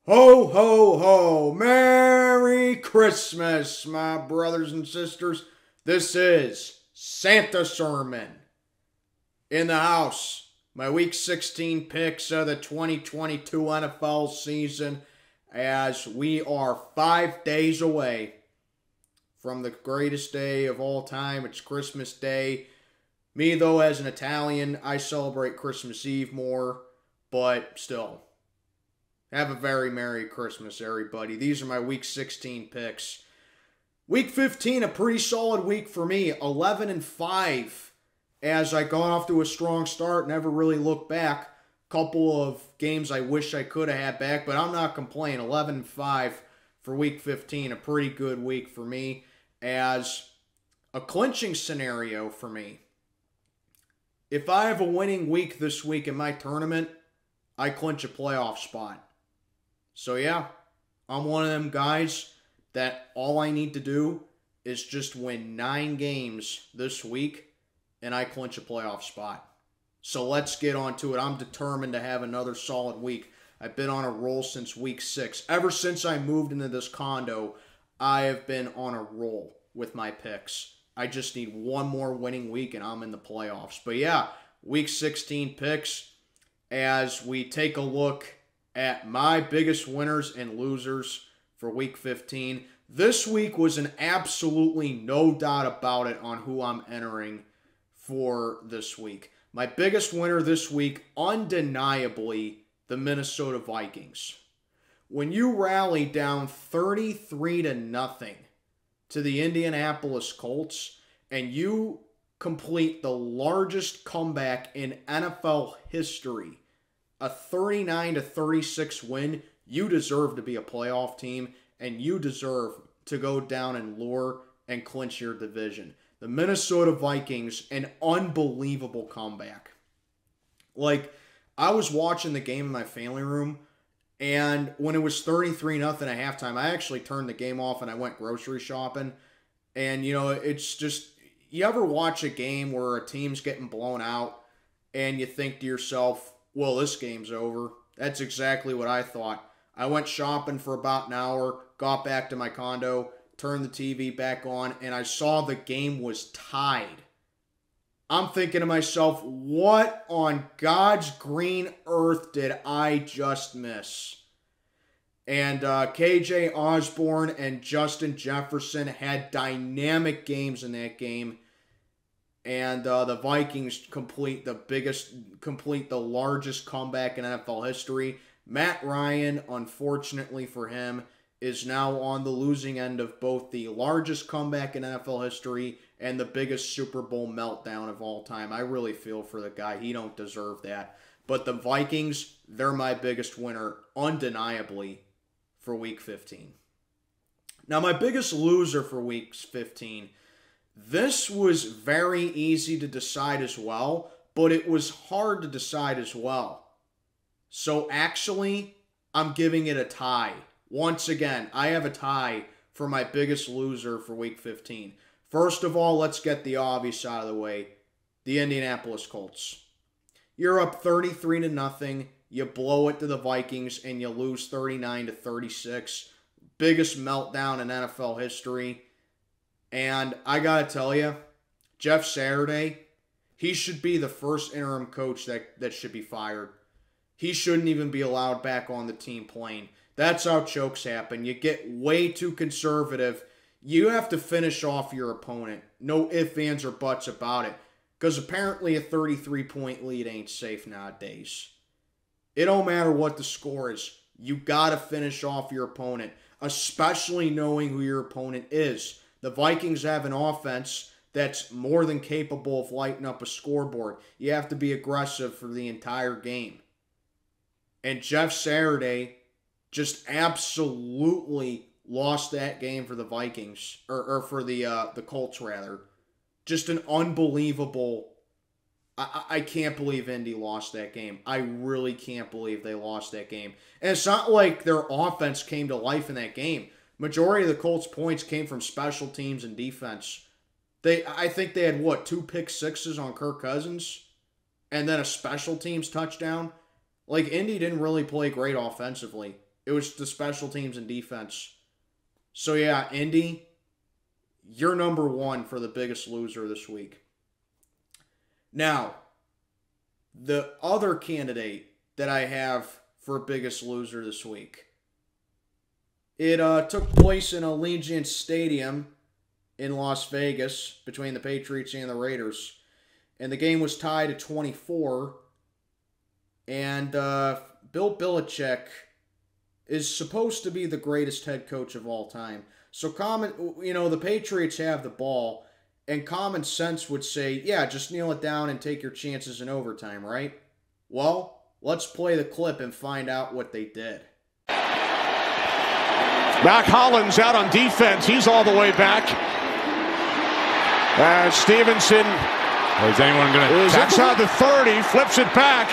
Ho, ho, ho. Merry Christmas, my brothers and sisters. This is Santa Sermon in the house. My Week 16 picks of the 2022 NFL season as we are 5 days away from the greatest day of all time. It's Christmas Day. Me, though, as an Italian, I celebrate Christmas Eve more, but still. Have a very Merry Christmas, everybody. These are my Week 16 picks. Week 15, a pretty solid week for me. 11-5 as I got off to a strong start. Never really looked back. Couple of games I wish I could have had back, but I'm not complaining. 11-5 for Week 15, a pretty good week for me as a clinching scenario for me. If I have a winning week this week in my tournament, I clinch a playoff spot. So yeah, I'm one of them guys that all I need to do is just win 9 games this week, and I clinch a playoff spot. So let's get on to it. I'm determined to have another solid week. I've been on a roll since week 6. Ever since I moved into this condo, I have been on a roll with my picks. I just need one more winning week, and I'm in the playoffs. But yeah, week 16 picks as we take a look at my biggest winners and losers for Week 15. This week was an absolutely no doubt about it on who I'm entering for this week. My biggest winner this week, undeniably, the Minnesota Vikings. When you rally down 33-0 to the Indianapolis Colts and you complete the largest comeback in NFL history, a 39-36 win, you deserve to be a playoff team, and you deserve to go down and lure and clinch your division. The Minnesota Vikings, an unbelievable comeback. Like, I was watching the game in my family room, and when it was 33-0 at halftime, I actually turned the game off and I went grocery shopping. And, it's just, you ever watch a game where a team's getting blown out, and you think to yourself, well, this game's over. That's exactly what I thought. I went shopping for about an hour, got back to my condo, turned the TV back on, and I saw the game was tied. I'm thinking to myself, what on God's green earth did I just miss? And KJ Osborne and Justin Jefferson had dynamic games in that game. And the Vikings complete the largest comeback in NFL history. Matt Ryan, unfortunately for him, is now on the losing end of both the largest comeback in NFL history and the biggest Super Bowl meltdown of all time. I really feel for the guy. He don't deserve that. But the Vikings, they're my biggest winner, undeniably, for Week 15. Now, my biggest loser for Week 15, this was very easy to decide as well, but it was hard to decide as well. So actually, I'm giving it a tie. Once again, I have a tie for my biggest loser for Week 15. First of all, let's get the obvious out of the way. The Indianapolis Colts. You're up 33-0. You blow it to the Vikings, and you lose 39-36. Biggest meltdown in NFL history. And I got to tell you, Jeff Saturday, he should be the first interim coach that should be fired. He shouldn't even be allowed back on the team playing. That's how chokes happen. You get way too conservative. You have to finish off your opponent. No ifs, ands, or buts about it. Because apparently a 33-point lead ain't safe nowadays. It don't matter what the score is. You got to finish off your opponent, especially knowing who your opponent is. The Vikings have an offense that's more than capable of lighting up a scoreboard. You have to be aggressive for the entire game. And Jeff Saturday just absolutely lost that game for the Vikings, or for the Colts, rather. Just an unbelievable... I can't believe Indy lost that game. I really can't believe they lost that game. And it's not like their offense came to life in that game. Majority of the Colts' points came from special teams and defense. I think they had, 2 pick sixes on Kirk Cousins? And then a special teams touchdown? Like, Indy didn't really play great offensively. It was the special teams and defense. So yeah, Indy, you're number one for the biggest loser this week. Now, the other candidate that I have for biggest loser this week, it took place in Allegiant Stadium in Las Vegas between the Patriots and the Raiders. And the game was tied at 24. And Bill Belichick is supposed to be the greatest head coach of all time. So the Patriots have the ball, and common sense would say, yeah, just kneel it down and take your chances in overtime, right? Well, let's play the clip and find out what they did. Mac Hollins out on defense. He's all the way back. Stevenson is anyone going to is inside the 30, flips it back.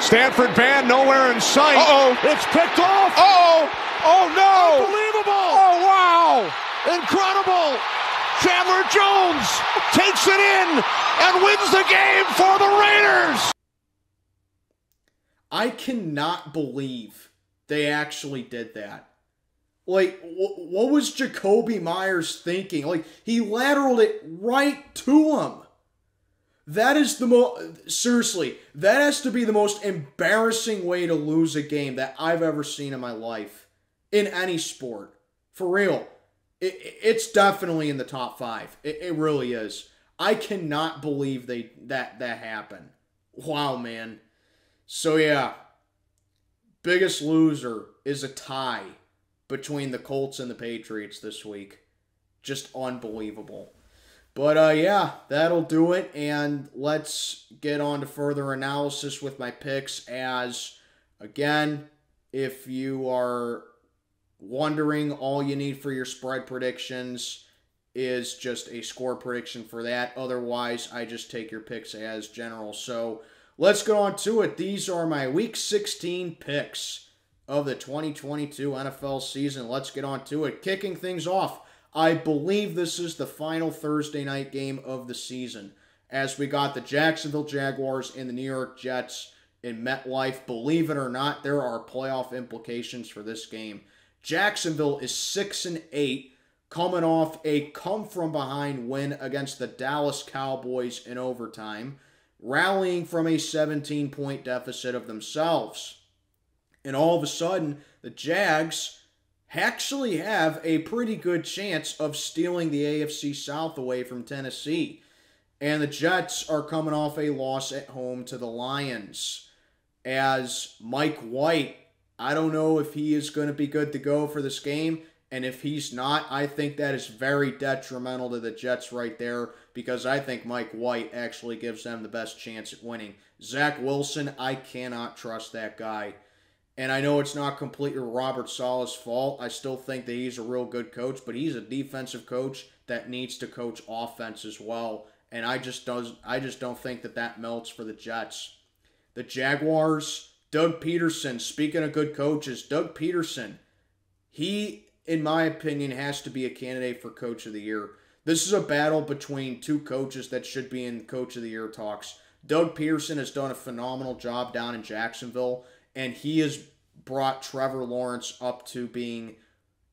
Stanford band nowhere in sight. Uh-oh. It's picked off. Uh-oh. Oh, no. Unbelievable. Oh, wow. Incredible. Chandler Jones takes it in and wins the game for the Raiders. I cannot believe they actually did that. Like, what was Jacoby Myers thinking? Like, he lateraled it right to him. That is seriously, that has to be the most embarrassing way to lose a game that I've ever seen in my life. In any sport. For real. It's definitely in the top 5. It really is. I cannot believe that happened. Wow, man. So, yeah. Biggest loser is a tie between the Colts and the Patriots this week. Just unbelievable. But, yeah, that'll do it. And let's get on to further analysis with my picks as, again, if you are wondering, all you need for your spread predictions is just a score prediction for that. Otherwise, I just take your picks as general. So, let's go on to it. These are my Week 16 picks of the 2022 NFL season. Let's get on to it. Kicking things off, I believe this is the final Thursday night game of the season, as we got the Jacksonville Jaguars and the New York Jets in MetLife. Believe it or not, there are playoff implications for this game. Jacksonville is 6-8, coming off a come-from-behind win against the Dallas Cowboys in overtime, rallying from a 17-point deficit of themselves. And all of a sudden, the Jags actually have a pretty good chance of stealing the AFC South away from Tennessee. And the Jets are coming off a loss at home to the Lions. As Mike White, I don't know if he is going to be good to go for this game. And if he's not, I think that is very detrimental to the Jets right there, because I think Mike White actually gives them the best chance at winning. Zach Wilson, I cannot trust that guy. And I know it's not completely Robert Saleh's fault. I still think that he's a real good coach, but he's a defensive coach that needs to coach offense as well. And I just don't think that melts for the Jets. The Jaguars, Doug Peterson, speaking of good coaches, Doug Peterson, he, in my opinion, has to be a candidate for Coach of the Year. This is a battle between two coaches that should be in Coach of the Year talks. Doug Peterson has done a phenomenal job down in Jacksonville, and he has brought Trevor Lawrence up to being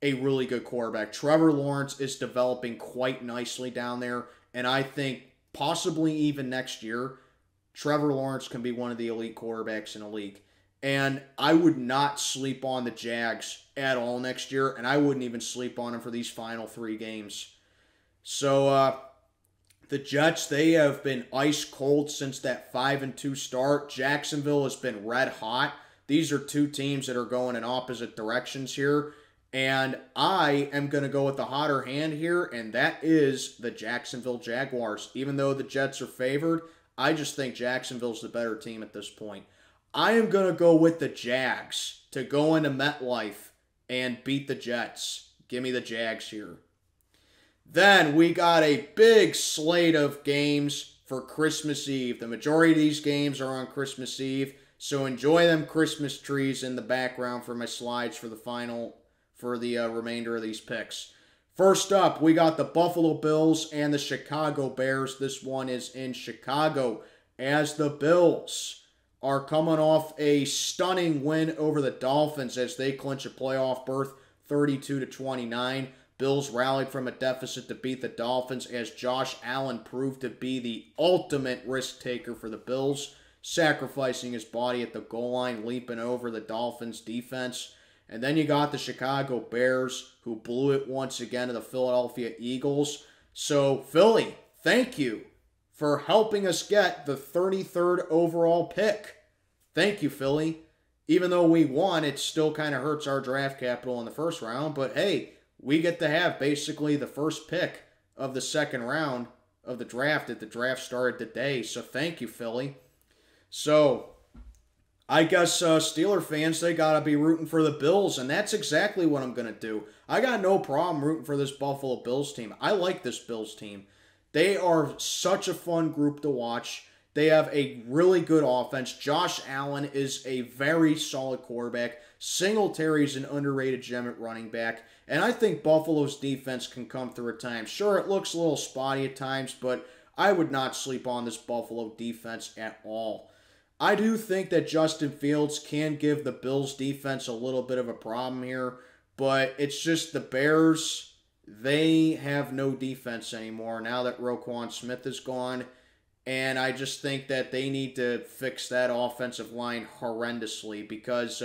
a really good quarterback. Trevor Lawrence is developing quite nicely down there, and I think possibly even next year, Trevor Lawrence can be one of the elite quarterbacks in the league. And I would not sleep on the Jags at all next year, and I wouldn't even sleep on them for these final 3 games. So, the Jets, they have been ice cold since that 5-2 start. Jacksonville has been red hot. These are two teams that are going in opposite directions here. And I am going to go with the hotter hand here, and that is the Jacksonville Jaguars. Even though the Jets are favored, I just think Jacksonville's the better team at this point. I am going to go with the Jags to go into MetLife and beat the Jets. Give me the Jags here. Then we got a big slate of games for Christmas Eve. The majority of these games are on Christmas Eve, so enjoy them Christmas trees in the background for my slides for the remainder of these picks. First up, we got the Buffalo Bills and the Chicago Bears. This one is in Chicago, as the Bills are coming off a stunning win over the Dolphins as they clinch a playoff berth 32-29. Bills rallied from a deficit to beat the Dolphins as Josh Allen proved to be the ultimate risk taker for the Bills, sacrificing his body at the goal line, leaping over the Dolphins defense. And then you got the Chicago Bears, who blew it once again to the Philadelphia Eagles. So, Philly, thank you for helping us get the 33rd overall pick. Thank you, Philly. Even though we won, it still kind of hurts our draft capital in the first round. But hey, we get to have basically the first pick of the second round of the draft if the draft started today. So thank you, Philly. So I guess Steeler fans, they got to be rooting for the Bills, and that's exactly what I'm going to do. I got no problem rooting for this Buffalo Bills team. I like this Bills team. They are such a fun group to watch. They have a really good offense. Josh Allen is a very solid quarterback. Singletary's an underrated gem at running back. And I think Buffalo's defense can come through at times. Sure, it looks a little spotty at times, but I would not sleep on this Buffalo defense at all. I do think that Justin Fields can give the Bills defense a little bit of a problem here, but it's just the Bears, they have no defense anymore now that Roquan Smith is gone. And I just think that they need to fix that offensive line horrendously because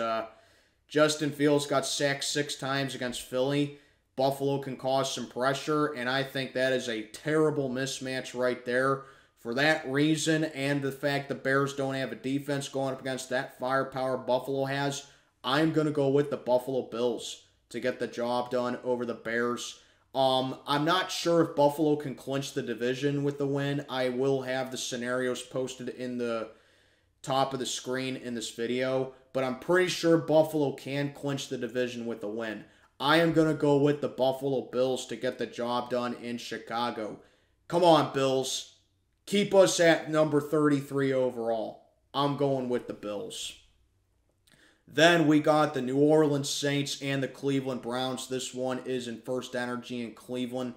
Justin Fields got sacked 6 times against Philly. Buffalo can cause some pressure, and I think that is a terrible mismatch right there. For that reason, and the fact the Bears don't have a defense going up against that firepower Buffalo has, I'm going to go with the Buffalo Bills to get the job done over the Bears. I'm not sure if Buffalo can clinch the division with the win. I will have the scenarios posted in the top of the screen in this video, but I'm pretty sure Buffalo can clinch the division with a win. I am going to go with the Buffalo Bills to get the job done in Chicago. Come on, Bills. Keep us at number 33 overall. I'm going with the Bills. Then we got the New Orleans Saints and the Cleveland Browns. This one is in First Energy in Cleveland,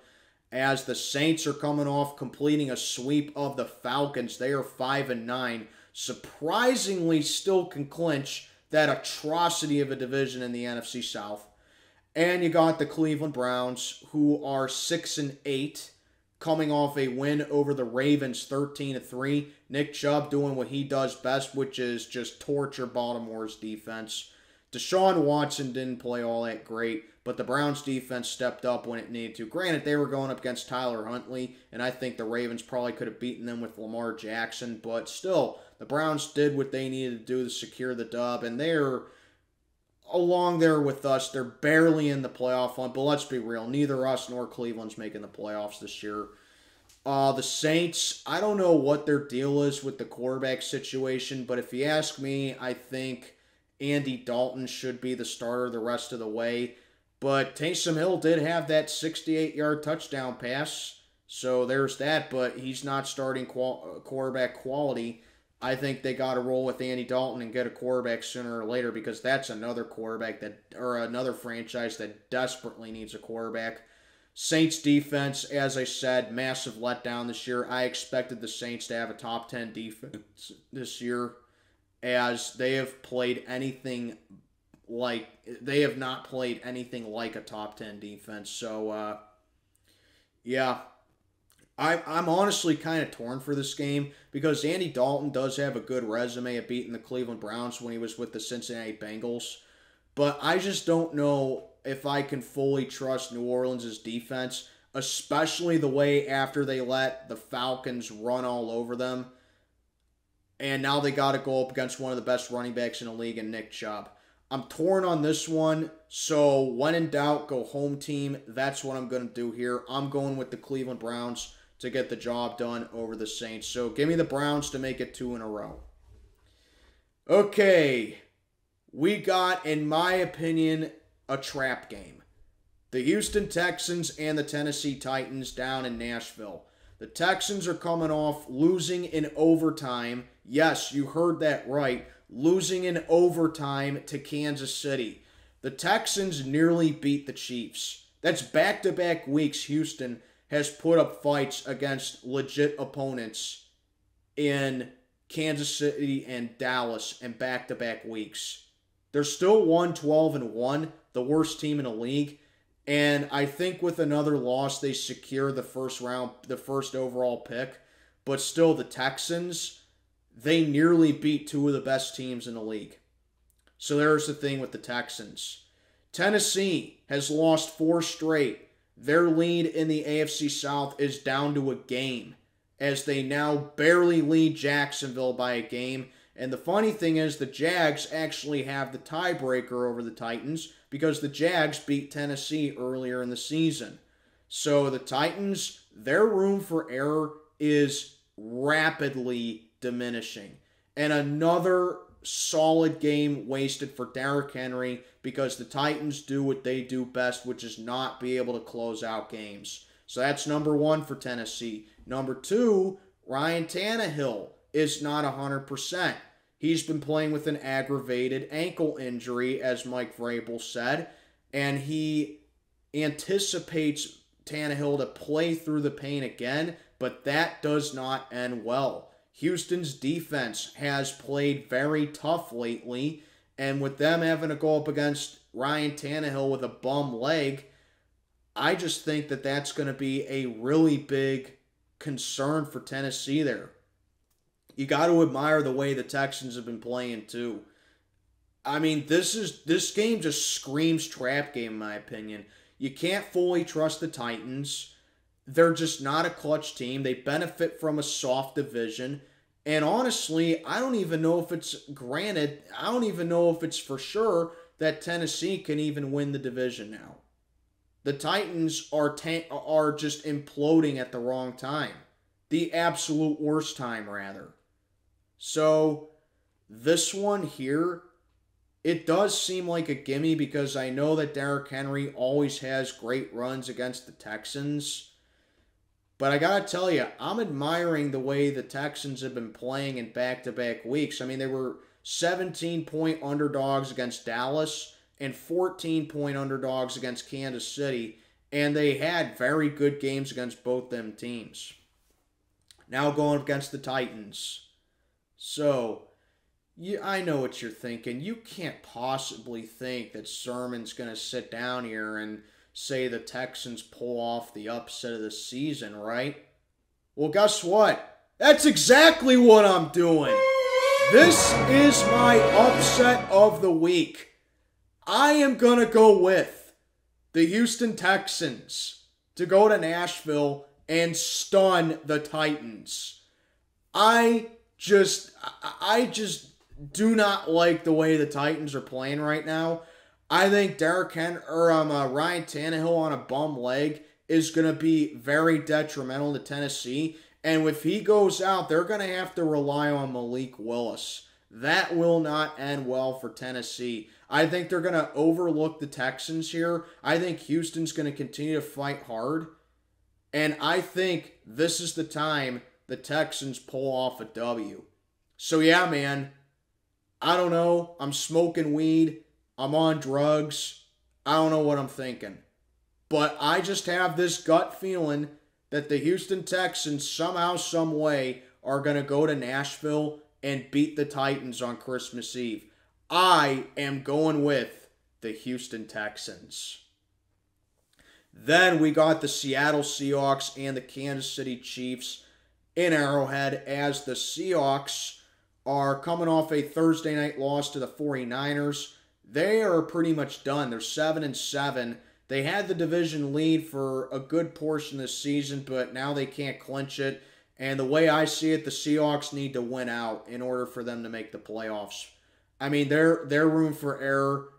as the Saints are coming off completing a sweep of the Falcons. They are 5-9. Surprisingly, still can clinch that atrocity of a division in the NFC South. And you got the Cleveland Browns, who are 6-8. Coming off a win over the Ravens 13-3. Nick Chubb doing what he does best, which is just torture Baltimore's defense. Deshaun Watson didn't play all that great, but the Browns defense stepped up when it needed to. Granted, they were going up against Tyler Huntley, and I think the Ravens probably could have beaten them with Lamar Jackson, but still, the Browns did what they needed to do to secure the dub, and they're along there with us. They're barely in the playoff hunt, but let's be real. Neither us nor Cleveland's making the playoffs this year. The Saints, I don't know what their deal is with the quarterback situation, but if you ask me, I think Andy Dalton should be the starter the rest of the way. But Taysom Hill did have that 68-yard touchdown pass, so there's that, but he's not starting quarterback quality. I think they got to roll with Andy Dalton and get a quarterback sooner or later because that's another quarterback or another franchise that desperately needs a quarterback. Saints defense, as I said, massive letdown this year. I expected the Saints to have a top 10 defense this year, as they have not played anything like a top 10 defense. So, yeah. I'm honestly kind of torn for this game because Andy Dalton does have a good resume at beating the Cleveland Browns when he was with the Cincinnati Bengals. But I just don't know if I can fully trust New Orleans' defense, especially the way after they let the Falcons run all over them. And now they got to go up against one of the best running backs in the league in Nick Chubb. I'm torn on this one, so when in doubt, go home team. That's what I'm going to do here. I'm going with the Cleveland Browns to get the job done over the Saints. So give me the Browns to make it 2 in a row. Okay, we got, in my opinion, a trap game. The Houston Texans and the Tennessee Titans down in Nashville. The Texans are coming off losing in overtime. Yes, you heard that right. Losing in overtime to Kansas City. The Texans nearly beat the Chiefs. That's back-to-back weeks Houston has put up fights against legit opponents in Kansas City and Dallas in back-to-back weeks. They're still 1-12-1, the worst team in the league. And I think with another loss, they secure the first overall pick. But still, the Texans, they nearly beat two of the best teams in the league. So there's the thing with the Texans. Tennessee has lost 4 straight. Their lead in the AFC South is down to a game, as they now barely lead Jacksonville by a game. And the funny thing is, the Jags actually have the tiebreaker over the Titans because the Jags beat Tennessee earlier in the season. So the Titans, their room for error is rapidly diminishing. And another solid game wasted for Derrick Henry because the Titans do what they do best, which is not be able to close out games. So that's number 1 for Tennessee. Number 2, Ryan Tannehill is not 100%. He's been playing with an aggravated ankle injury, as Mike Vrabel said, and he anticipates Tannehill to play through the pain again, but that does not end well. Houston's defense has played very tough lately, and with them having to go up against Ryan Tannehill with a bum leg, I just think that that's going to be a really big concern for Tennessee there. You got to admire the way the Texans have been playing too. I mean, this game just screams trap game in my opinion. You can't fully trust the Titans. They're just not a clutch team. They benefit from a soft division. And honestly, I don't even know if it's for sure that Tennessee can even win the division now. The Titans are just imploding at the wrong time. The absolute worst time, rather. So, this one here, it does seem like a gimme because I know that Derrick Henry always has great runs against the Texans. But I gotta tell you, I'm admiring the way the Texans have been playing in back-to-back weeks. I mean, they were 17-point underdogs against Dallas and 14-point underdogs against Kansas City. And they had very good games against both them teams. Now going against the Titans. So, I know what you're thinking. You can't possibly think that Sermon's going to sit down here and say the Texans pull off the upset of the season, right? Well, guess what? That's exactly what I'm doing. This is my upset of the week. I am going to go with the Houston Texans to go to Nashville and stun the Titans. I just do not like the way the Titans are playing right now. I think Ryan Tannehill on a bum leg is going to be very detrimental to Tennessee. And if he goes out, they're going to have to rely on Malik Willis. That will not end well for Tennessee. I think they're going to overlook the Texans here. I think Houston's going to continue to fight hard. And I think this is the time the Texans pull off a W. So yeah, man, I don't know. I'm smoking weed. I'm on drugs. I don't know what I'm thinking. But I just have this gut feeling that the Houston Texans somehow, some way are going to go to Nashville and beat the Titans on Christmas Eve. I am going with the Houston Texans. Then we got the Seattle Seahawks and the Kansas City Chiefs in Arrowhead, as the Seahawks are coming off a Thursday night loss to the 49ers. They are pretty much done. They're 7-7. They had the division lead for a good portion of the season, but now they can't clinch it. And the way I see it, the Seahawks need to win out in order for them to make the playoffs. I mean, their room for error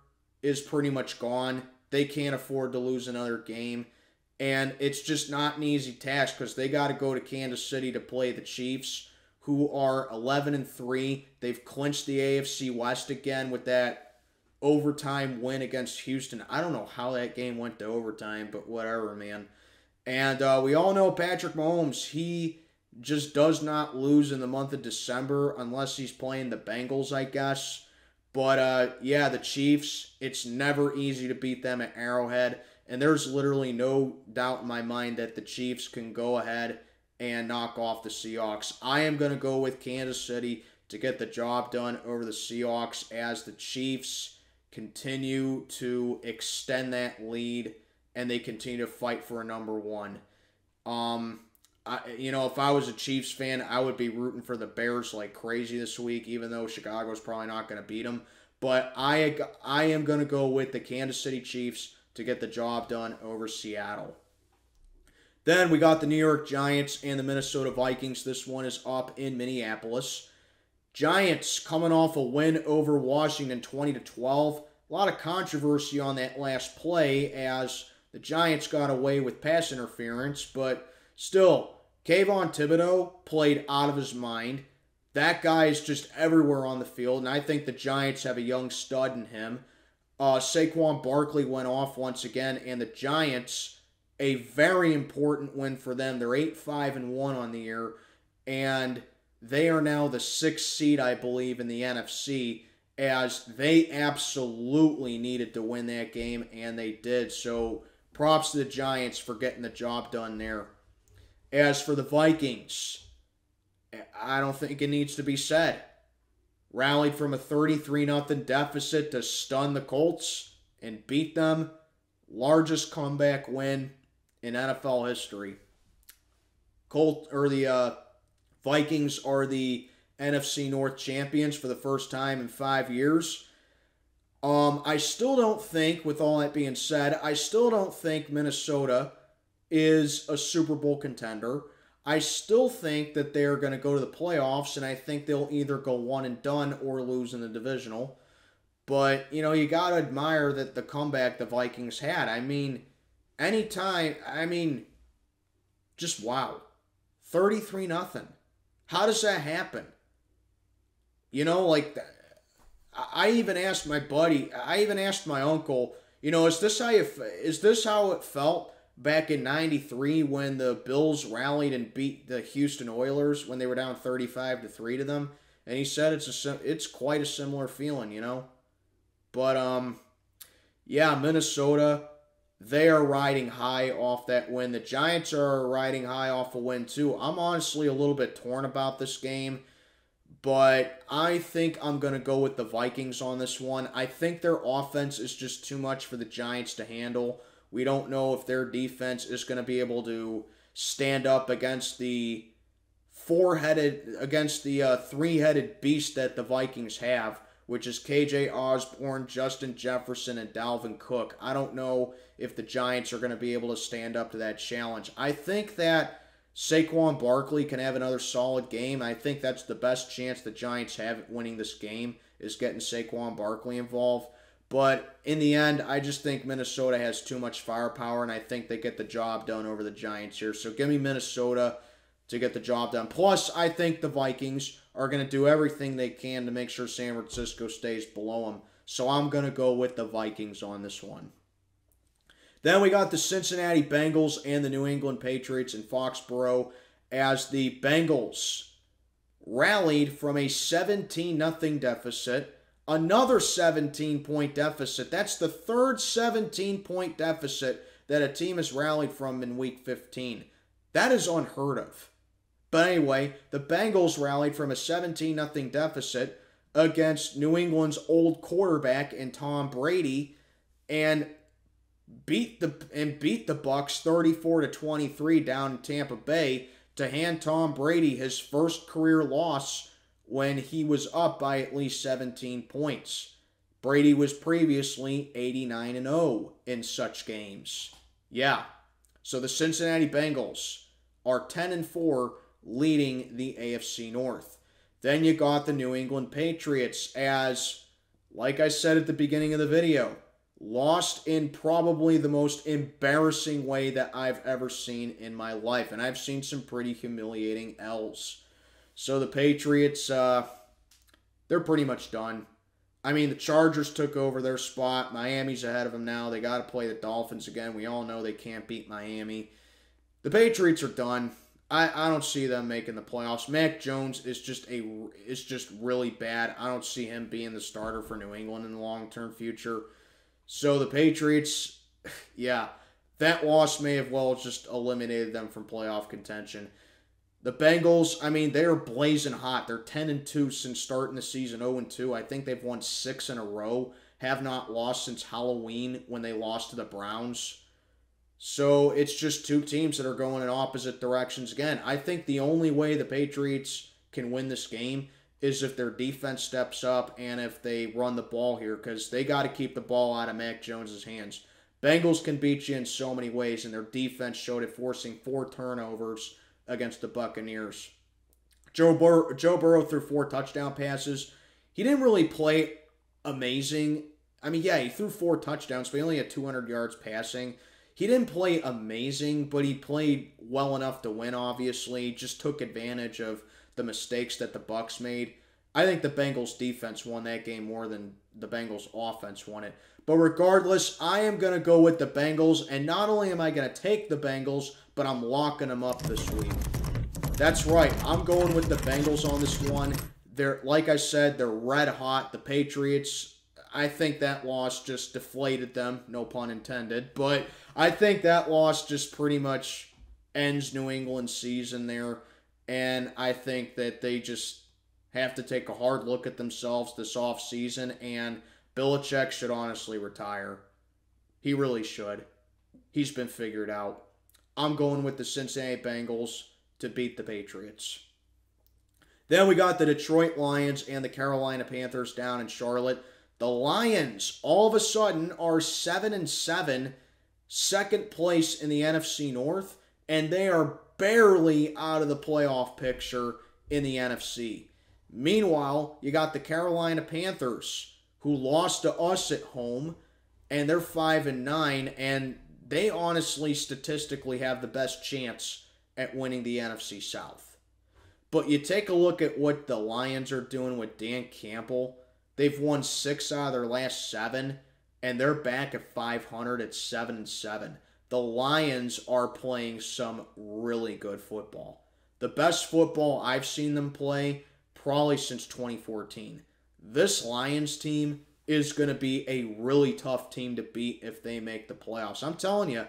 is pretty much gone. They can't afford to lose another game. And it's just not an easy task because they got to go to Kansas City to play the Chiefs, who are 11-3. They've clinched the AFC West again with that overtime win against Houston. I don't know how that game went to overtime, but whatever, man. And we all know Patrick Mahomes, he just does not lose in the month of December unless he's playing the Bengals, I guess. But, yeah, the Chiefs, it's never easy to beat them at Arrowhead. And there's literally no doubt in my mind that the Chiefs can go ahead and knock off the Seahawks. I am going to go with Kansas City to get the job done over the Seahawks as the Chiefs continue to extend that lead and they continue to fight for a number one. If I was a Chiefs fan, I would be rooting for the Bears like crazy this week, even though Chicago's probably not going to beat them. But I am going to go with the Kansas City Chiefs to get the job done over Seattle. Then we got the New York Giants and the Minnesota Vikings. This one is up in Minneapolis. Giants coming off a win over Washington 20-12. A lot of controversy on that last play as the Giants got away with pass interference, but still, Kayvon Thibodeau played out of his mind. That guy is just everywhere on the field, and I think the Giants have a young stud in him. Saquon Barkley went off once again, and the Giants, a very important win for them. They're 8-5-1 on the year, and they are now the 6th seed, I believe, in the NFC, as they absolutely needed to win that game, and they did. So props to the Giants for getting the job done there. As for the Vikings, I don't think it needs to be said. Rallied from a 33-0 deficit to stun the Colts and beat them. Largest comeback win in NFL history. The Vikings are the NFC North champions for the first time in 5 years. I still don't think, with all that being said, I still don't think Minnesota is a Super Bowl contender. I still think that they're going to go to the playoffs, and I think they'll either go one and done or lose in the divisional. But, you got to admire that the comeback the Vikings had. Just wow. 33-0. How does that happen? I even asked my buddy, I even asked my uncle, is this how it felt back in 93 when the Bills rallied and beat the Houston Oilers when they were down 35-3 to them? And he said it's quite a similar feeling, But, Minnesota, they are riding high off that win. The Giants are riding high off a win, too. I'm honestly a little bit torn about this game, but I think I'm going to go with the Vikings on this one. I think their offense is just too much for the Giants to handle. We don't know if their defense is going to be able to stand up against the three-headed beast that the Vikings have, which is KJ Osborne, Justin Jefferson, and Dalvin Cook. I don't know if the Giants are going to be able to stand up to that challenge. I think that Saquon Barkley can have another solid game. I think that's the best chance the Giants have at winning this game, is getting Saquon Barkley involved. But in the end, I just think Minnesota has too much firepower, and I think they get the job done over the Giants here. So give me Minnesota to get the job done. Plus, I think the Vikings are going to do everything they can to make sure San Francisco stays below them. So I'm going to go with the Vikings on this one. Then we got the Cincinnati Bengals and the New England Patriots in Foxborough, as the Bengals rallied from a 17-0 deficit. Another 17-point deficit. That's the third 17-point deficit that a team has rallied from in Week 15. That is unheard of. But anyway, the Bengals rallied from a 17-0 deficit against New England's old quarterback in Tom Brady and beat the Bucs 34-23 down in Tampa Bay to hand Tom Brady his first career loss when he was up by at least 17 points. Brady was previously 89-0 in such games. Yeah. So the Cincinnati Bengals are 10-4, leading the AFC North. Then you got the New England Patriots, as, like I said at the beginning of the video, lost in probably the most embarrassing way that I've ever seen in my life. And I've seen some pretty humiliating L's. So the Patriots, they're pretty much done. The Chargers took over their spot. Miami's ahead of them now. They got to play the Dolphins again. We all know they can't beat Miami. The Patriots are done. I don't see them making the playoffs. Mac Jones is just really bad. I don't see him being the starter for New England in the long-term future. So the Patriots, yeah, that loss may have well just eliminated them from playoff contention. The Bengals, I mean, they're blazing hot. They're 10-2 since starting the season, 0-2. I think they've won 6 in a row. Have not lost since Halloween when they lost to the Browns. So it's just two teams that are going in opposite directions again. I think the only way the Patriots can win this game is if their defense steps up and if they run the ball here, because they got to keep the ball out of Mac Jones' hands. Bengals can beat you in so many ways, and their defense showed it, forcing 4 turnovers against the Buccaneers. Joe Burrow threw 4 touchdown passes. He didn't really play amazing. I mean, yeah, he threw 4 touchdowns, but he only had 200 yards passing. He didn't play amazing, but he played well enough to win, obviously. Just took advantage of the mistakes that the Bucs made. I think the Bengals defense won that game more than the Bengals offense won it. But regardless, I am going to go with the Bengals, and not only am I going to take the Bengals, but I'm locking them up this week. That's right, I'm going with the Bengals on this one. They're, like I said, they're red hot. The Patriots, I think that loss just deflated them, no pun intended. But I think that loss just pretty much ends New England's season there. And I think that they just have to take a hard look at themselves this offseason, and Belichick should honestly retire. He really should. He's been figured out. I'm going with the Cincinnati Bengals to beat the Patriots. Then we got the Detroit Lions and the Carolina Panthers down in Charlotte. The Lions, all of a sudden, are 7-7, second place in the NFC North, and they are barely out of the playoff picture in the NFC. Meanwhile, you got the Carolina Panthers, who lost to us at home, and they're 5-9, and they honestly statistically have the best chance at winning the NFC South. But you take a look at what the Lions are doing with Dan Campbell. They've won 6 out of their last 7, and they're back at 500 at 7-7. The Lions are playing some really good football. The best football I've seen them play probably since 2014. This Lions team is going to be a really tough team to beat if they make the playoffs. I'm telling you,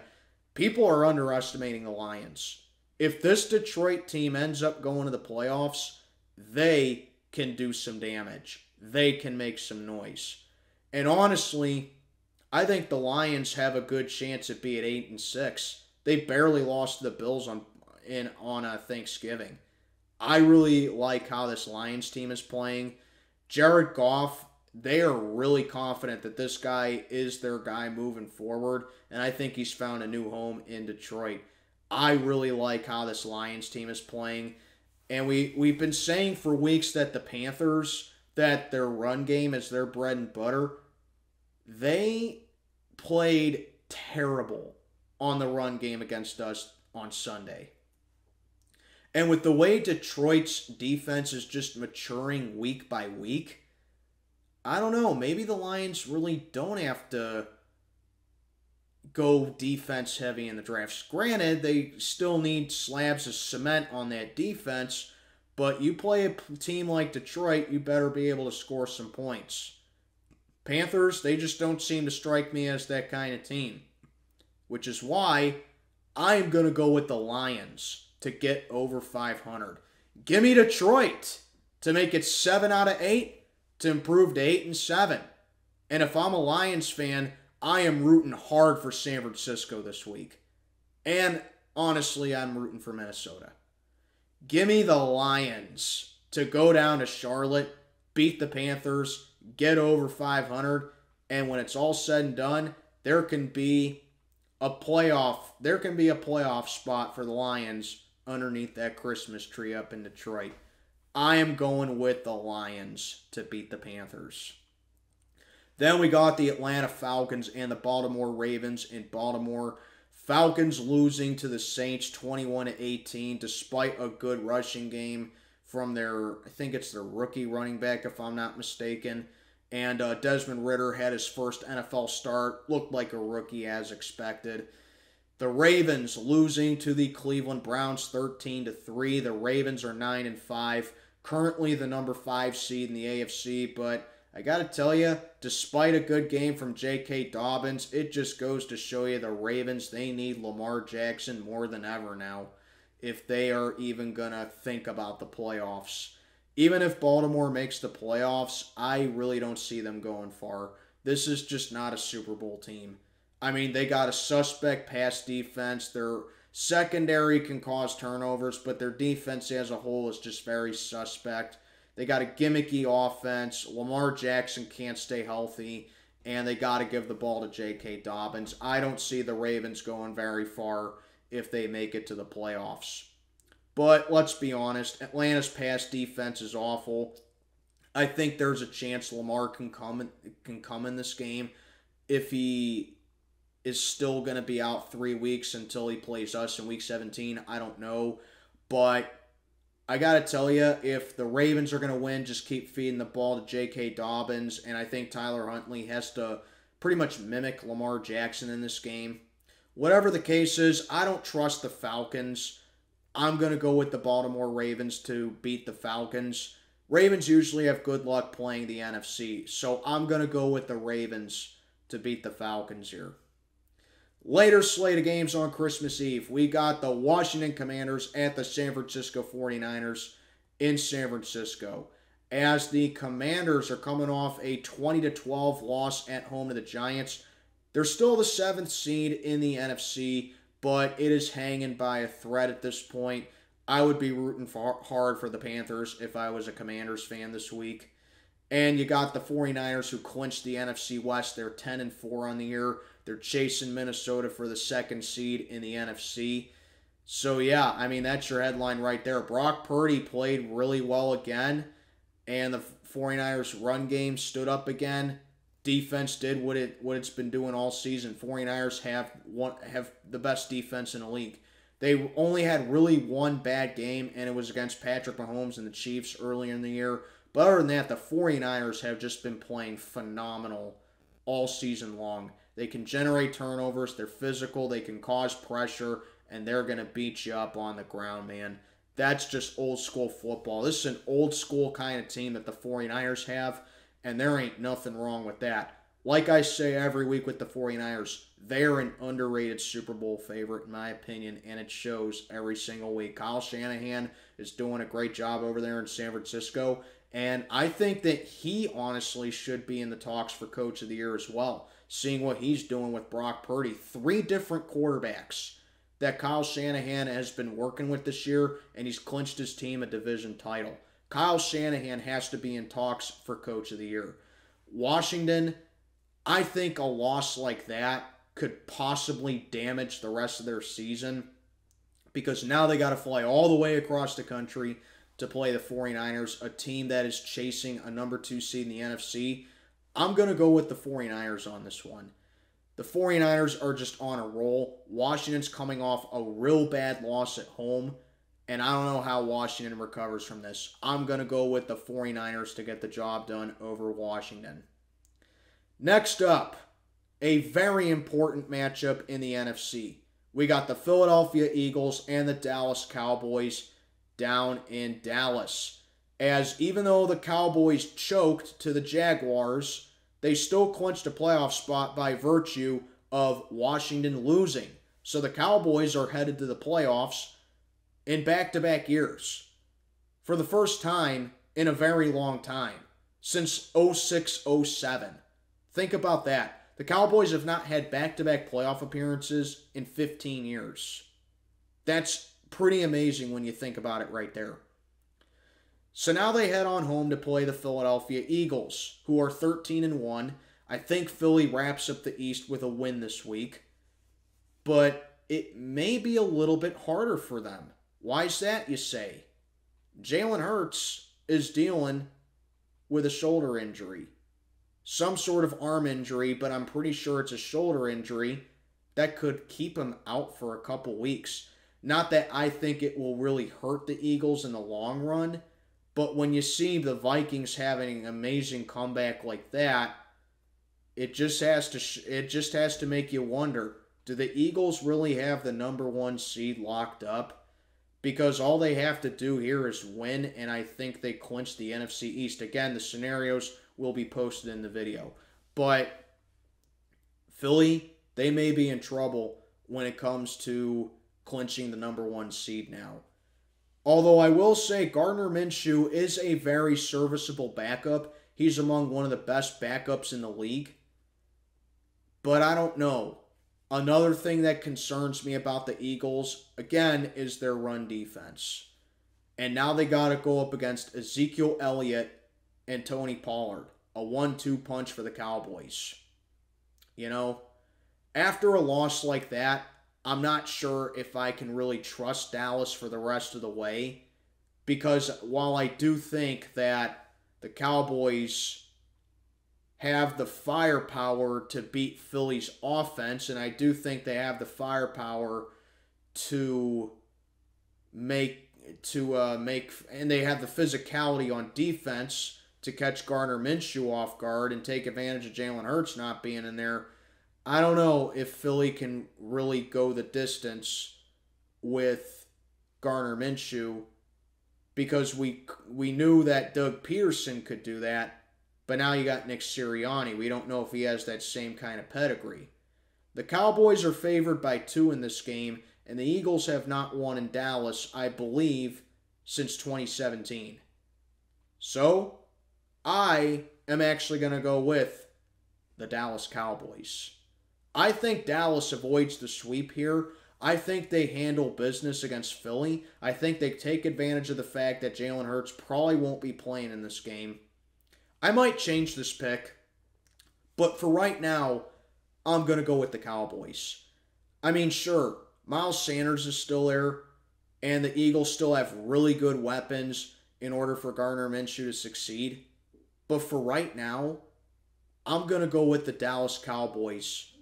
people are underestimating the Lions. If this Detroit team ends up going to the playoffs, they can do some damage. They can make some noise. And honestly, I think the Lions have a good chance at being 8-6. They barely lost to the Bills on Thanksgiving. I really like how this Lions team is playing. Jared Goff, they are really confident that this guy is their guy moving forward, and I think he's found a new home in Detroit. I really like how this Lions team is playing, and we've been saying for weeks that the Panthers, that their run game is their bread and butter. They played terrible on the run game against us on Sunday. And with the way Detroit's defense is just maturing week by week, I don't know, maybe the Lions really don't have to go defense heavy in the drafts. Granted, they still need slabs of cement on that defense, but you play a team like Detroit, you better be able to score some points. Panthers, they just don't seem to strike me as that kind of team, which is why I'm going to go with the Lions to get over 500. Give me Detroit to make it 7 out of 8 to improve to 8-7. And if I'm a Lions fan, I am rooting hard for San Francisco this week. And honestly, I'm rooting for Minnesota. Give me the Lions to go down to Charlotte, beat the Panthers, get over 500, and when it's all said and done, there can be a playoff spot for the Lions underneath that Christmas tree up in Detroit. I am going with the Lions to beat the Panthers. Then we got the Atlanta Falcons and the Baltimore Ravens in Baltimore. Falcons losing to the Saints 21-18 despite a good rushing game from their, I think it's their rookie running back if I'm not mistaken. And Desmond Ridder had his first NFL start, looked like a rookie as expected. The Ravens losing to the Cleveland Browns 13-3. The Ravens are 9-5, currently the number 5 seed in the AFC, but I got to tell you, despite a good game from J.K. Dobbins, it just goes to show you the Ravens, they need Lamar Jackson more than ever now. if they are even going to think about the playoffs. Even if Baltimore makes the playoffs, I really don't see them going far. This is just not a Super Bowl team. I mean, they got a suspect pass defense. Their secondary can cause turnovers, but their defense as a whole is just very suspect. They got a gimmicky offense. Lamar Jackson can't stay healthy, and they got to give the ball to J.K. Dobbins. I don't see the Ravens going very far if they make it to the playoffs. But let's be honest, Atlanta's pass defense is awful. I think there's a chance Lamar can come in this game if he is still going to be out 3 weeks until he plays us in Week 17. I don't know. But I got to tell you, if the Ravens are going to win, just keep feeding the ball to J.K. Dobbins. And I think Tyler Huntley has to pretty much mimic Lamar Jackson in this game. Whatever the case is, I don't trust the Falcons. I'm going to go with the Baltimore Ravens to beat the Falcons. Ravens usually have good luck playing the NFC, so I'm going to go with the Ravens to beat the Falcons here. Later slate of games on Christmas Eve. We got the Washington Commanders at the San Francisco 49ers in San Francisco. As the Commanders are coming off a 20-12 loss at home to the Giants, they're still the 7th seed in the NFC, but it is hanging by a thread at this point. I would be rooting hard for the Panthers if I was a Commanders fan this week. And you got the 49ers who clinched the NFC West. They're 10-4 on the year. They're chasing Minnesota for the 2nd seed in the NFC. So yeah, I mean, that's your headline right there. Brock Purdy played really well again, and the 49ers run game stood up again. Defense did what it's been doing all season. 49ers have the best defense in the league. They only had really one bad game, and it was against Patrick Mahomes and the Chiefs earlier in the year. But other than that, the 49ers have just been playing phenomenal all season long. They can generate turnovers, they're physical, they can cause pressure, and they're going to beat you up on the ground, man. That's just old school football. This is an old school kind of team that the 49ers have, and there ain't nothing wrong with that. Like I say every week with the 49ers, they're an underrated Super Bowl favorite in my opinion, and it shows every single week. Kyle Shanahan is doing a great job over there in San Francisco, and I think that he honestly should be in the talks for Coach of the Year as well, seeing what he's doing with Brock Purdy. 3 different quarterbacks that Kyle Shanahan has been working with this year, and he's clinched his team a division title. Kyle Shanahan has to be in talks for Coach of the Year. Washington, I think a loss like that could possibly damage the rest of their season because now they got to fly all the way across the country to play the 49ers, a team that is chasing a number 2 seed in the NFC. I'm going to go with the 49ers on this one. The 49ers are just on a roll. Washington's coming off a real bad loss at home, and I don't know how Washington recovers from this. I'm going to go with the 49ers to get the job done over Washington. Next up, a very important matchup in the NFC. We got the Philadelphia Eagles and the Dallas Cowboys down in Dallas. As even though the Cowboys choked to the Jaguars, they still clinched a playoff spot by virtue of Washington losing. So the Cowboys are headed to the playoffs in back-to-back years for the first time in a very long time, since 06-07. Think about that. The Cowboys have not had back-to-back playoff appearances in 15 years. That's pretty amazing when you think about it right there. So now they head on home to play the Philadelphia Eagles, who are 13-1. I think Philly wraps up the East with a win this week, but it may be a little bit harder for them. Why is that, you say? Jalen Hurts is dealing with a shoulder injury. Some sort of arm injury, but I'm pretty sure it's a shoulder injury that could keep him out for a couple weeks. Not that I think it will really hurt the Eagles in the long run, but when you see the Vikings having an amazing comeback like that, it just has to make you wonder, do the Eagles really have the number 1 seed locked up? Because all they have to do here is win, and I think they clinch the NFC East. Again, the scenarios will be posted in the video. But Philly, they may be in trouble when it comes to clinching the number 1 seed now. Although I will say Gardner Minshew is a very serviceable backup. He's among one of the best backups in the league. But I don't know. Another thing that concerns me about the Eagles, again, is their run defense. And now they got to go up against Ezekiel Elliott and Tony Pollard. A 1-2 punch for the Cowboys. You know, after a loss like that, I'm not sure if I can really trust Dallas for the rest of the way. Because while I do think that the Cowboys have the firepower to beat Philly's offense, and I do think they have the firepower to make, and they have the physicality on defense to catch Gardner Minshew off guard and take advantage of Jalen Hurts not being in there. I don't know if Philly can really go the distance with Gardner Minshew, because we knew that Doug Peterson could do that, but now you got Nick Sirianni. We don't know if he has that same kind of pedigree. The Cowboys are favored by 2 in this game, and the Eagles have not won in Dallas, I believe, since 2017. So, I am actually going to go with the Dallas Cowboys. I think Dallas avoids the sweep here. I think they handle business against Philly. I think they take advantage of the fact that Jalen Hurts probably won't be playing in this game. I might change this pick, but for right now, I'm going to go with the Cowboys. I mean, sure, Miles Sanders is still there, and the Eagles still have really good weapons in order for Gardner Minshew to succeed. But for right now, I'm going to go with the Dallas Cowboys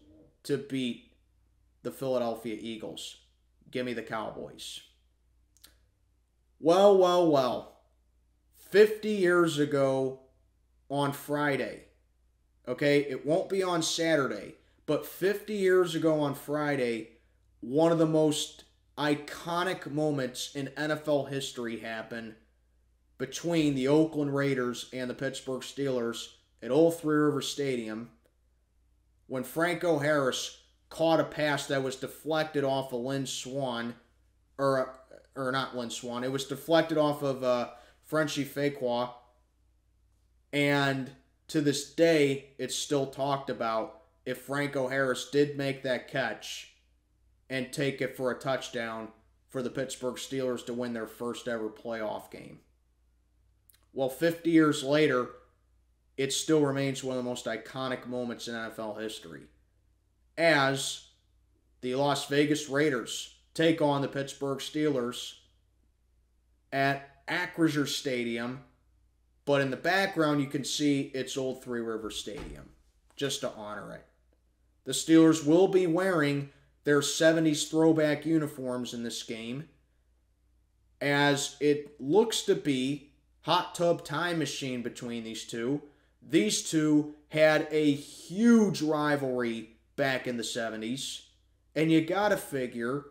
to beat the Philadelphia Eagles. Give me the Cowboys. Well. 50 years ago on Friday, okay, it won't be on Saturday, but 50 years ago on Friday, one of the most iconic moments in NFL history happened between the Oakland Raiders and the Pittsburgh Steelers at Old Three River Stadium, when Franco Harris caught a pass that was deflected off of Lynn Swann, or not Lynn Swann, it was deflected off of Frenchie Fuqua, and to this day, it's still talked about if Franco Harris did make that catch and take it for a touchdown for the Pittsburgh Steelers to win their first ever playoff game. Well, 50 years later, it still remains one of the most iconic moments in NFL history, as the Las Vegas Raiders take on the Pittsburgh Steelers at Acrisure Stadium, but in the background you can see it's Old Three River Stadium, just to honor it. The Steelers will be wearing their 70s throwback uniforms in this game, as it looks to be hot tub time machine between these two. These two had a huge rivalry back in the 70s, and you gotta figure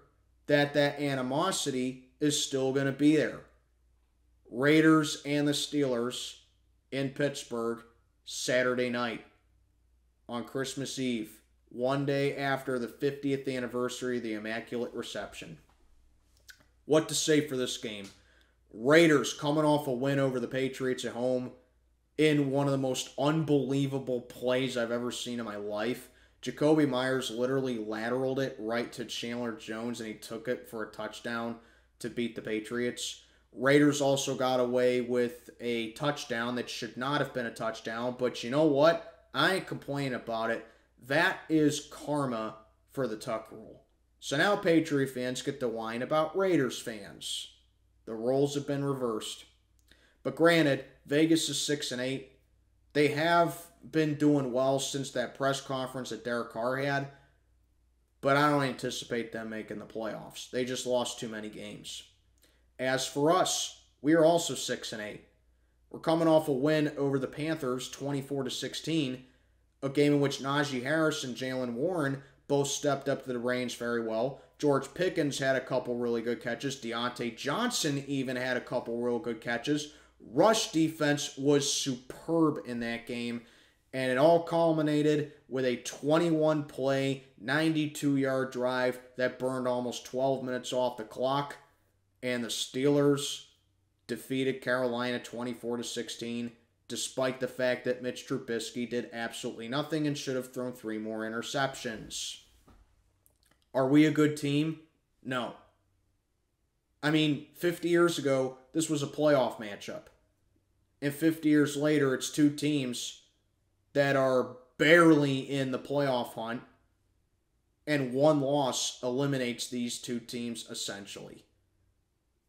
that animosity is still going to be there. Raiders and the Steelers in Pittsburgh Saturday night on Christmas Eve, one day after the 50th anniversary of the Immaculate Reception. What to say for this game? Raiders coming off a win over the Patriots at home in one of the most unbelievable plays I've ever seen in my life. Jacoby Myers literally lateraled it right to Chandler Jones, and he took it for a touchdown to beat the Patriots. Raiders also got away with a touchdown that should not have been a touchdown, but you know what? I ain't complaining about it. That is karma for the Tuck rule. So now Patriot fans get to whine about Raiders fans. The roles have been reversed. But granted, Vegas is 6-8. They have been doing well since that press conference that Derek Carr had, but I don't anticipate them making the playoffs. They just lost too many games. As for us, we are also 6-8. We're coming off a win over the Panthers, 24-16, a game in which Najee Harris and Jalen Warren both stepped up to the reins very well. George Pickens had a couple really good catches. Deontay Johnson even had a couple real good catches. Rush defense was superb in that game. And it all culminated with a 21-play, 92-yard drive that burned almost 12 minutes off the clock. And the Steelers defeated Carolina 24-16, despite the fact that Mitch Trubisky did absolutely nothing and should have thrown 3 more interceptions. Are we a good team? No. I mean, 50 years ago, this was a playoff matchup. And 50 years later, it's 2 teams that are barely in the playoff hunt, and 1 loss eliminates these 2 teams essentially.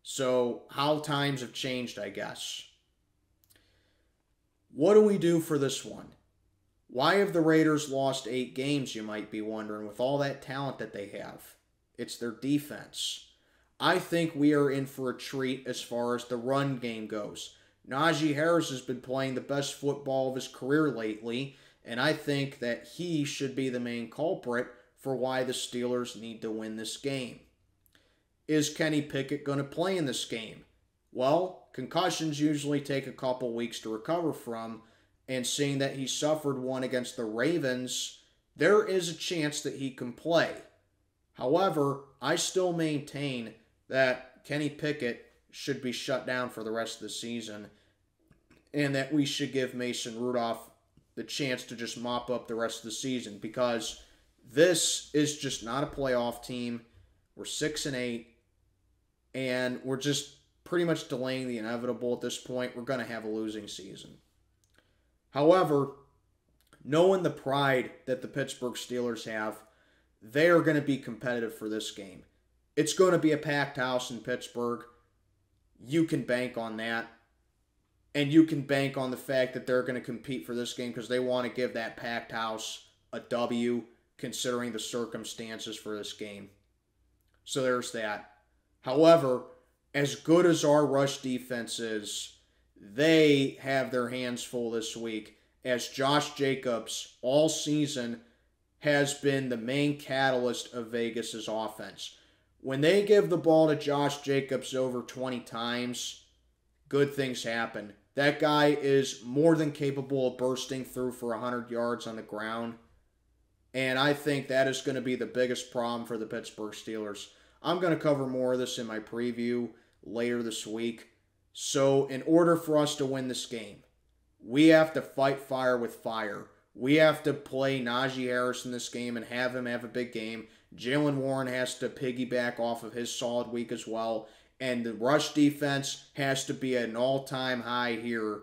So, how times have changed, I guess. What do we do for this one? Why have the Raiders lost 8 games, you might be wondering, with all that talent that they have? It's their defense. I think we are in for a treat as far as the run game goes. Najee Harris has been playing the best football of his career lately, and I think that he should be the main culprit for why the Steelers need to win this game. Is Kenny Pickett going to play in this game? Well, concussions usually take a couple weeks to recover from, and seeing that he suffered one against the Ravens, there is a chance that he can play. However, I still maintain that Kenny Pickett should be shut down for the rest of the season, and that we should give Mason Rudolph the chance to just mop up the rest of the season, because this is just not a playoff team. We're 6-8, and we're just pretty much delaying the inevitable at this point. We're going to have a losing season. However, knowing the pride that the Pittsburgh Steelers have, they are going to be competitive for this game. It's going to be a packed house in Pittsburgh. You can bank on that. And you can bank on the fact that they're going to compete for this game because they want to give that packed house a W, considering the circumstances for this game. So there's that. However, as good as our rush defense is, they have their hands full this week, as Josh Jacobs all season has been the main catalyst of Vegas' offense. When they give the ball to Josh Jacobs over 20 times, good things happen. That guy is more than capable of bursting through for 100 yards on the ground. And I think that is going to be the biggest problem for the Pittsburgh Steelers. I'm going to cover more of this in my preview later this week. So in order for us to win this game, we have to fight fire with fire. We have to play Najee Harris in this game and have him have a big game. Jaylen Warren has to piggyback off of his solid week as well. And the rush defense has to be at an all-time high here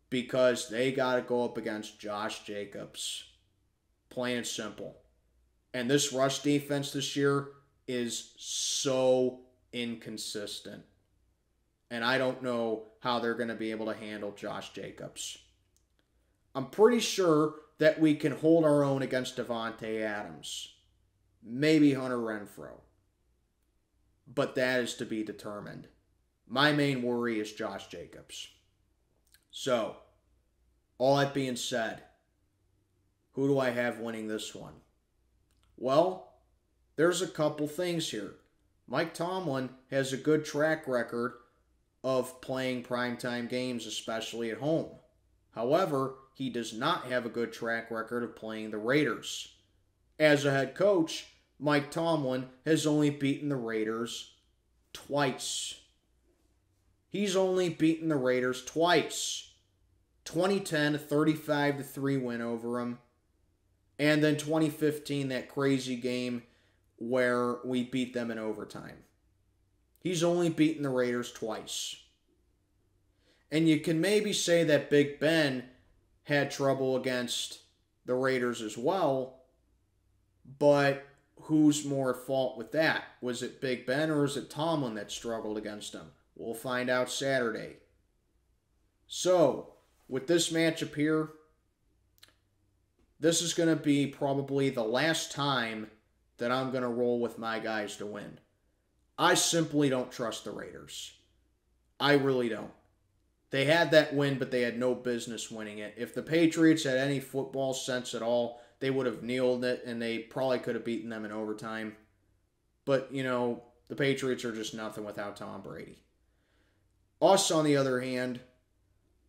because they got to go up against Josh Jacobs. Plain and simple. And this rush defense this year is so inconsistent. And I don't know how they're going to be able to handle Josh Jacobs. I'm pretty sure that we can hold our own against Devontae Adams. Maybe Hunter Renfrow. But that is to be determined. My main worry is Josh Jacobs. So, all that being said, who do I have winning this one? Well, there's a couple things here. Mike Tomlin has a good track record of playing primetime games, especially at home. However, he does not have a good track record of playing the Raiders. As a head coach, Mike Tomlin has only beaten the Raiders twice. He's only beaten the Raiders twice. 2010, a 35-3 win over them. And then 2015, that crazy game where we beat them in overtime. He's only beaten the Raiders twice. And you can maybe say that Big Ben had trouble against the Raiders as well, but who's more at fault with that? Was it Big Ben or is it Tomlin that struggled against them? We'll find out Saturday. So, with this matchup here, this is going to be probably the last time that I'm going to roll with my guys to win. I simply don't trust the Raiders. I really don't. They had that win, but they had no business winning it. If the Patriots had any football sense at all, they would have kneeled it, and they probably could have beaten them in overtime. But, you know, the Patriots are just nothing without Tom Brady. Us, on the other hand,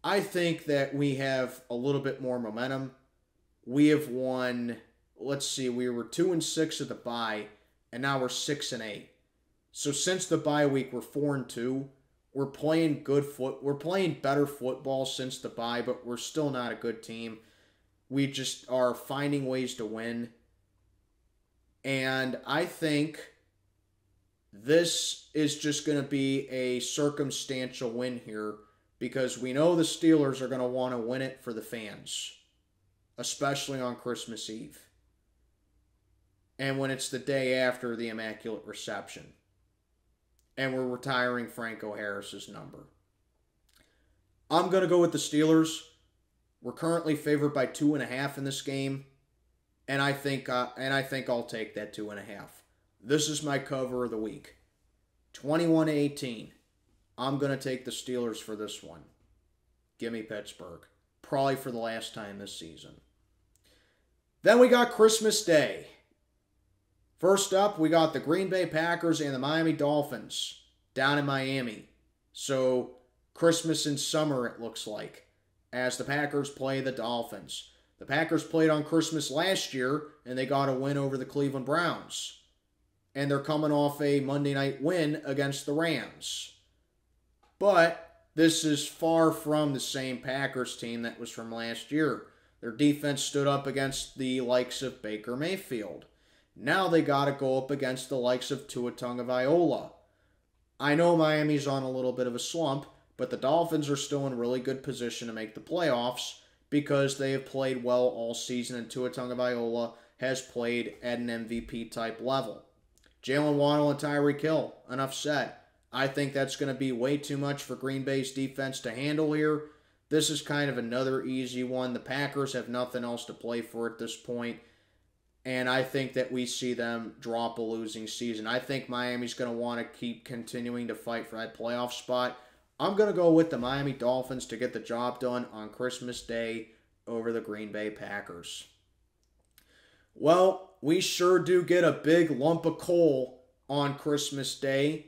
I think that we have a little bit more momentum we have won, let's see, we were 2-6 at the bye, and now we're 6-8. So since the bye week, we're 4-2. We're playing we're playing better football since the bye, but we're still not a good team. We just are finding ways to win. And I think this is just going to be a circumstantial win here because we know the Steelers are going to want to win it for the fans, especially on Christmas Eve. And when it's the day after the Immaculate Reception. And we're retiring Franco Harris's number. I'm going to go with the Steelers. We're currently favored by 2.5 in this game. And I think I'll take that 2.5. This is my cover of the week. 21-18. I'm going to take the Steelers for this one. Give me Pittsburgh. Probably for the last time this season. Then we got Christmas Day. First up, we got the Green Bay Packers and the Miami Dolphins down in Miami. So, Christmas in summer, it looks like, as the Packers play the Dolphins. The Packers played on Christmas last year, and they got a win over the Cleveland Browns. And they're coming off a Monday night win against the Rams. But this is far from the same Packers team that was from last year. Their defense stood up against the likes of Baker Mayfield. Now they got to go up against the likes of Tua Tagovailoa. I know Miami's on a little bit of a slump, but the Dolphins are still in really good position to make the playoffs because they have played well all season and Tua Tagovailoa has played at an MVP-type level. Jalen Waddle and Tyreek Hill, enough said. I think that's going to be way too much for Green Bay's defense to handle here. This is kind of another easy one. The Packers have nothing else to play for at this point. And I think that we see them drop a losing season. I think Miami's going to want to keep continuing to fight for that playoff spot. I'm going to go with the Miami Dolphins to get the job done on Christmas Day over the Green Bay Packers. Well, we sure do get a big lump of coal on Christmas Day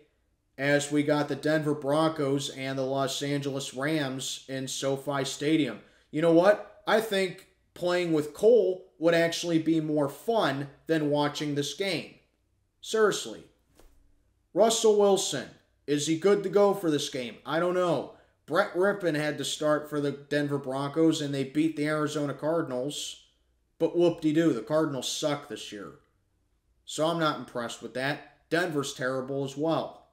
as we got the Denver Broncos and the Los Angeles Rams in SoFi Stadium. You know what? I think playing with coal would actually be more fun than watching this game. Seriously. Russell Wilson, is he good to go for this game? I don't know. Brett Rippon had to start for the Denver Broncos and they beat the Arizona Cardinals. But whoop-de-doo, the Cardinals suck this year. So I'm not impressed with that. Denver's terrible as well.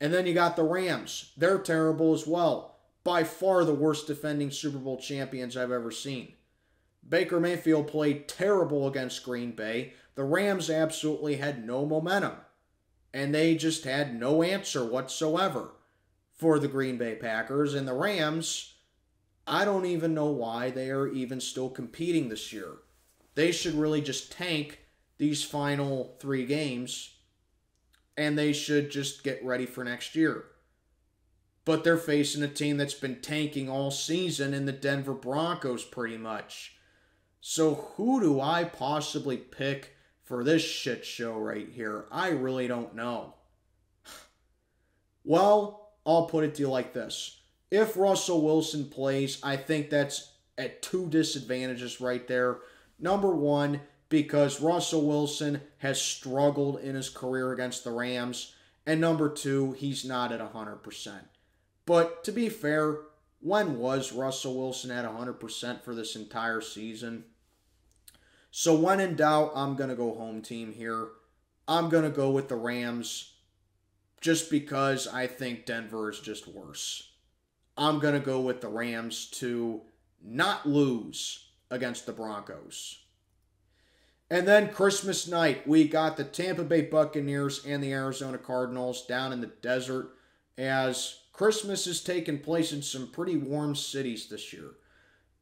And then you got the Rams. They're terrible as well. By far the worst defending Super Bowl champions I've ever seen. Baker Mayfield played terrible against Green Bay. The Rams absolutely had no momentum. And they just had no answer whatsoever for the Green Bay Packers. And the Rams, I don't even know why they are even still competing this year. They should really just tank these final 3 games. And they should just get ready for next year. But they're facing a team that's been tanking all season in the Denver Broncos pretty much. So who do I possibly pick for this shit show right here? I really don't know. Well, I'll put it to you like this. If Russell Wilson plays, I think that's at 2 disadvantages right there. Number 1, because Russell Wilson has struggled in his career against the Rams. And number 2, he's not at 100%. But to be fair, when was Russell Wilson at 100% for this entire season? So when in doubt, I'm going to go home team here. I'm going to go with the Rams just because I think Denver is just worse. I'm going to go with the Rams to not lose against the Broncos. And then Christmas night, we got the Tampa Bay Buccaneers and the Arizona Cardinals down in the desert as Christmas is taking place in some pretty warm cities this year.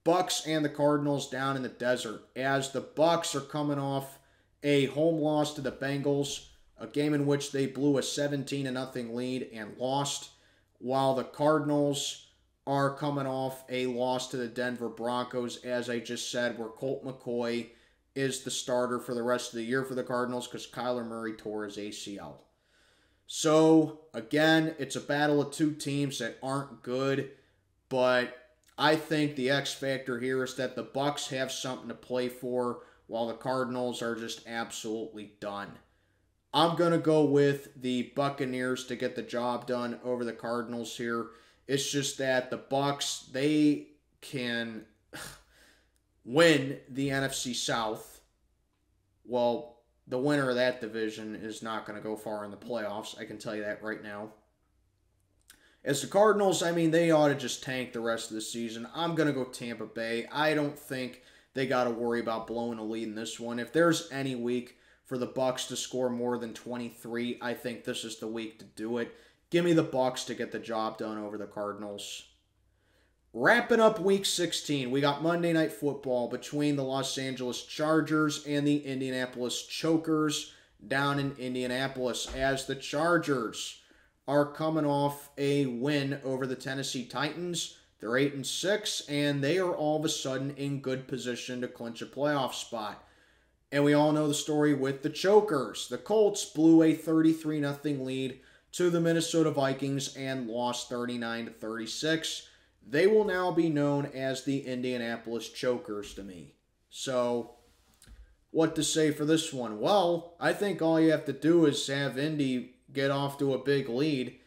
Bucs and the Cardinals down in the desert as the Bucs are coming off a home loss to the Bengals, a game in which they blew a 17-0 lead and lost, while the Cardinals are coming off a loss to the Denver Broncos, as I just said, where Colt McCoy is the starter for the rest of the year for the Cardinals because Kyler Murray tore his ACL. So, again, it's a battle of 2 teams that aren't good, but I think the X factor here is that the Bucs have something to play for, while the Cardinals are just absolutely done. I'm going to go with the Buccaneers to get the job done over the Cardinals here. It's just that the Bucs, they can win the NFC South. Well, the winner of that division is not going to go far in the playoffs. I can tell you that right now. As the Cardinals, I mean, they ought to just tank the rest of the season. I'm going to go Tampa Bay. I don't think they got to worry about blowing a lead in this one. If there's any week for the Bucs to score more than 23, I think this is the week to do it. Give me the Bucs to get the job done over the Cardinals. Wrapping up Week 16, we got Monday Night Football between the Los Angeles Chargers and the Indianapolis Chokers down in Indianapolis, as the Chargers are coming off a win over the Tennessee Titans. They're 8-6, and they are all of a sudden in good position to clinch a playoff spot. And we all know the story with the Chokers. The Colts blew a 33-0 lead to the Minnesota Vikings and lost 39-36. They will now be known as the Indianapolis Chokers to me. So, what to say for this one? Well, I think all you have to do is have Indy get off to a big lead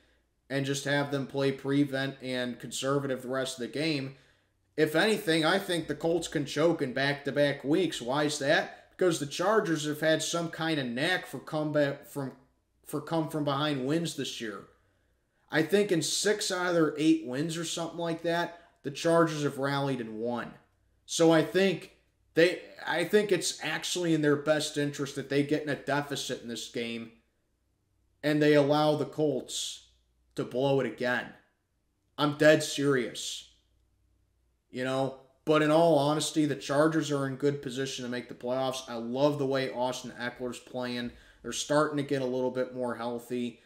and just have them play prevent and conservative the rest of the game. If anything, I think the Colts can choke in back-to-back weeks. Why is that? Because the Chargers have had some kind of knack for come-from-behind wins this year. I think in 6 out of their 8 wins or something like that, the Chargers have rallied and won. So I think it's actually in their best interest that they get in a deficit in this game and they allow the Colts to blow it again. I'm dead serious. But in all honesty, the Chargers are in good position to make the playoffs. I love the way Austin Eckler's playing. They're starting to get a little bit more healthy.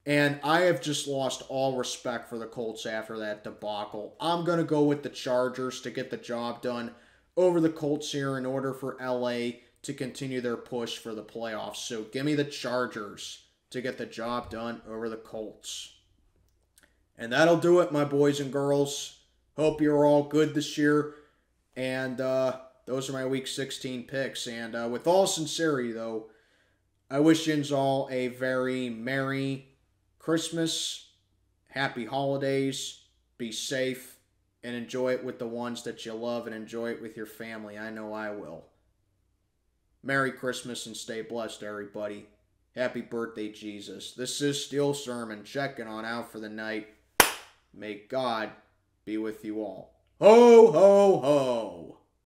And I have just lost all respect for the Colts after that debacle. I'm going to go with the Chargers to get the job done over the Colts here in order for LA to continue their push for the playoffs. So give me the Chargers to get the job done over the Colts. And that'll do it, my boys and girls. Hope you're all good this year. And those are my Week 16 picks. And with all sincerity, though, I wish yous all a very Merry Christmas, Happy Holidays, be safe, and enjoy it with the ones that you love and enjoy it with your family. I know I will. Merry Christmas and stay blessed, everybody. Happy birthday, Jesus. This is Steel Sermon checking on out for the night. May God be with you all. Ho, ho, ho.